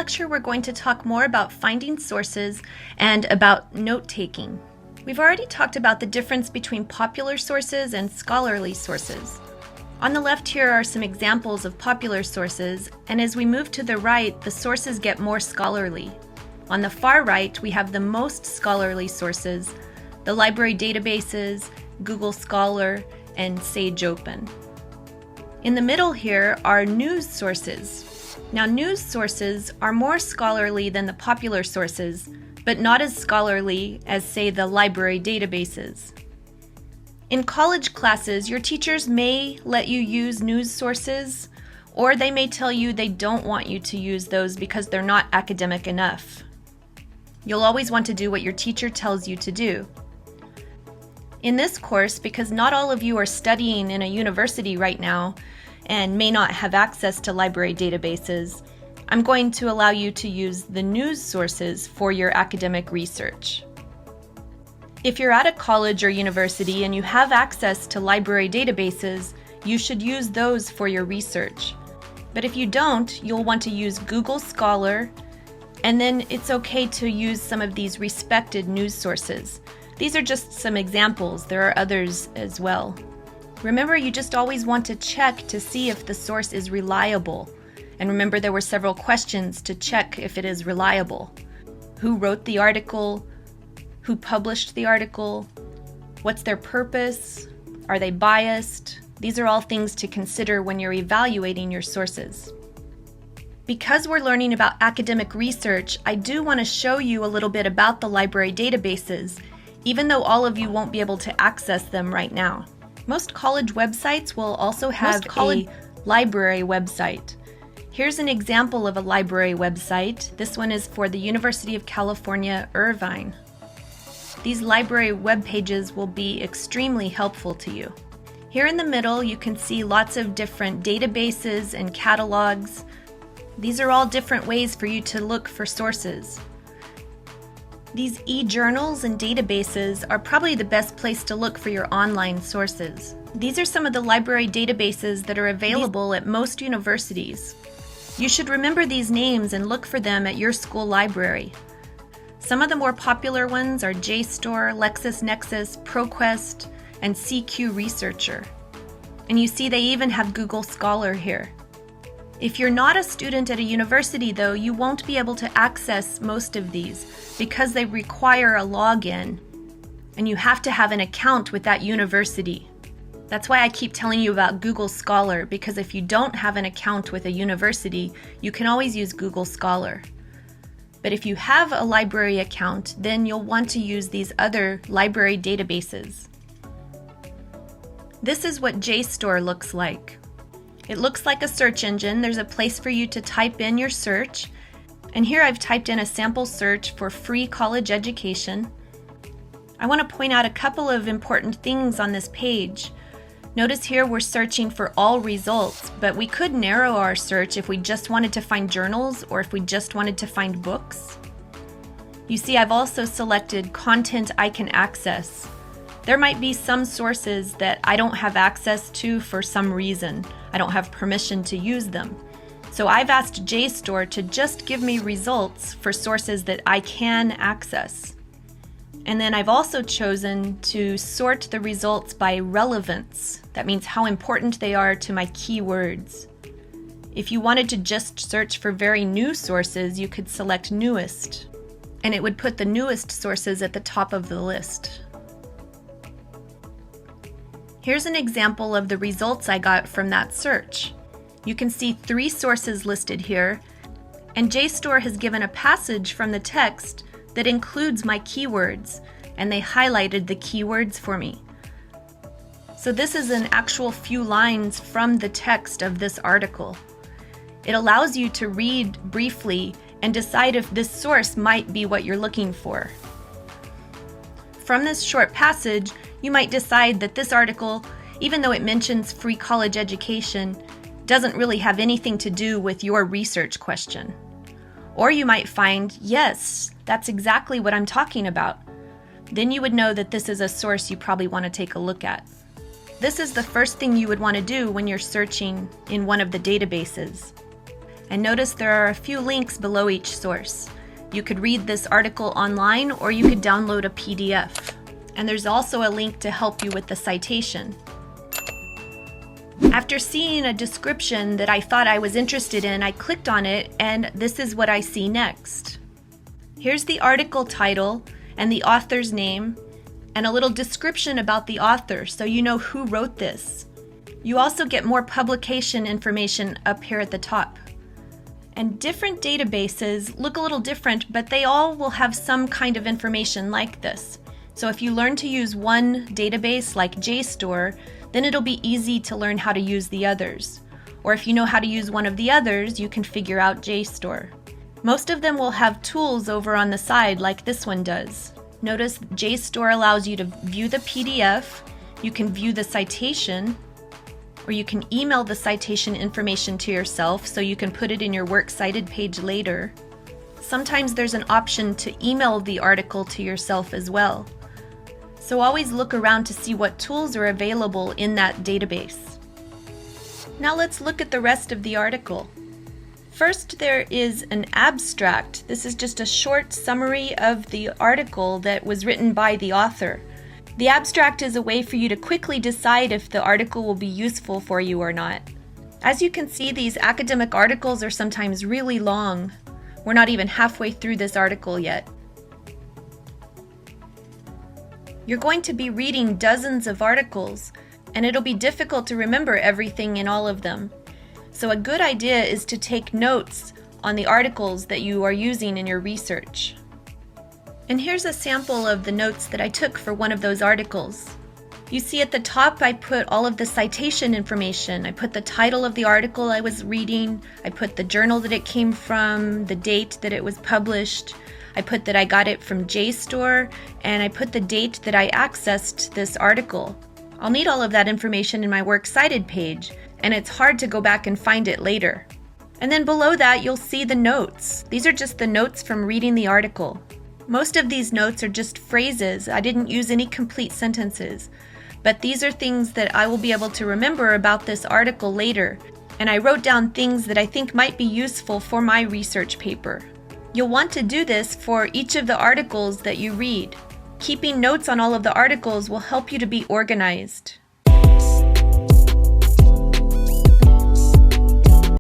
lecture, we're going to talk more about finding sources and about note-taking. We've already talked about the difference between popular sources and scholarly sources. On the left here are some examples of popular sources, and as we move to the right, the sources get more scholarly. On the far right, we have the most scholarly sources, the library databases, Google Scholar, and Sage Open. In the middle here are news sources. Now, news sources are more scholarly than the popular sources, but not as scholarly as, say, the library databases. In college classes, your teachers may let you use news sources, or they may tell you they don't want you to use those because they're not academic enough. You'll always want to do what your teacher tells you to do. In this course, because not all of you are studying in a university right now and may not have access to library databases, I'm going to allow you to use the news sources for your academic research. If you're at a college or university and you have access to library databases, you should use those for your research. But if you don't, you'll want to use Google Scholar, and then it's okay to use some of these respected news sources. These are just some examples. There are others as well. Remember, you just always want to check to see if the source is reliable. And remember, there were several questions to check if it is reliable. Who wrote the article? Who published the article? What's their purpose? Are they biased? These are all things to consider when you're evaluating your sources. Because we're learning about academic research, I do want to show you a little bit about the library databases, even though all of you won't be able to access them right now. Most college websites will also have a library website. Here's an example of a library website. This one is for the University of California, Irvine. These library web pages will be extremely helpful to you. Here in the middle, you can see lots of different databases and catalogs. These are all different ways for you to look for sources. These e-journals and databases are probably the best place to look for your online sources. These are some of the library databases that are available at most universities. You should remember these names and look for them at your school library. Some of the more popular ones are JSTOR, LexisNexis, ProQuest, and CQ Researcher. And you see they even have Google Scholar here. If you're not a student at a university, though, you won't be able to access most of these because they require a login, and you have to have an account with that university. That's why I keep telling you about Google Scholar, because if you don't have an account with a university, you can always use Google Scholar. But if you have a library account, then you'll want to use these other library databases. This is what JSTOR looks like. It looks like a search engine. There's a place for you to type in your search. And here I've typed in a sample search for free college education. I want to point out a couple of important things on this page. Notice here we're searching for all results, but we could narrow our search if we just wanted to find journals or if we just wanted to find books. You see, I've also selected content I can access. There might be some sources that I don't have access to for some reason. I don't have permission to use them. So I've asked JSTOR to just give me results for sources that I can access. And then I've also chosen to sort the results by relevance. That means how important they are to my keywords. If you wanted to just search for very new sources, you could select newest, and it would put the newest sources at the top of the list. Here's an example of the results I got from that search. You can see 3 sources listed here, and JSTOR has given a passage from the text that includes my keywords, and they highlighted the keywords for me. So this is an actual few lines from the text of this article. It allows you to read briefly and decide if this source might be what you're looking for. From this short passage, you might decide that this article, even though it mentions free college education, doesn't really have anything to do with your research question. Or you might find, yes, that's exactly what I'm talking about. Then you would know that this is a source you probably want to take a look at. This is the first thing you would want to do when you're searching in one of the databases. And notice there are a few links below each source. You could read this article online or you could download a PDF. And there's also a link to help you with the citation. After seeing a description that I thought I was interested in, I clicked on it and this is what I see next. Here's the article title and the author's name and a little description about the author so you know who wrote this. You also get more publication information up here at the top. And different databases look a little different, but they all will have some kind of information like this. So if you learn to use one database like JSTOR, then it'll be easy to learn how to use the others. Or if you know how to use one of the others, you can figure out JSTOR. Most of them will have tools over on the side like this one does. Notice JSTOR allows you to view the PDF, you can view the citation, or you can email the citation information to yourself so you can put it in your works cited page later. Sometimes there's an option to email the article to yourself as well. So always look around to see what tools are available in that database. Now let's look at the rest of the article. First, there is an abstract. This is just a short summary of the article that was written by the author. The abstract is a way for you to quickly decide if the article will be useful for you or not. As you can see, these academic articles are sometimes really long. We're not even halfway through this article yet. You're going to be reading dozens of articles, and it'll be difficult to remember everything in all of them. So a good idea is to take notes on the articles that you are using in your research. And here's a sample of the notes that I took for one of those articles. You see at the top I put all of the citation information. I put the title of the article I was reading, I put the journal that it came from, the date that it was published, I put that I got it from JSTOR, and I put the date that I accessed this article. I'll need all of that information in my works cited page, and it's hard to go back and find it later. And then below that you'll see the notes. These are just the notes from reading the article. Most of these notes are just phrases. I didn't use any complete sentences. But these are things that I will be able to remember about this article later, and I wrote down things that I think might be useful for my research paper. You'll want to do this for each of the articles that you read. Keeping notes on all of the articles will help you to be organized.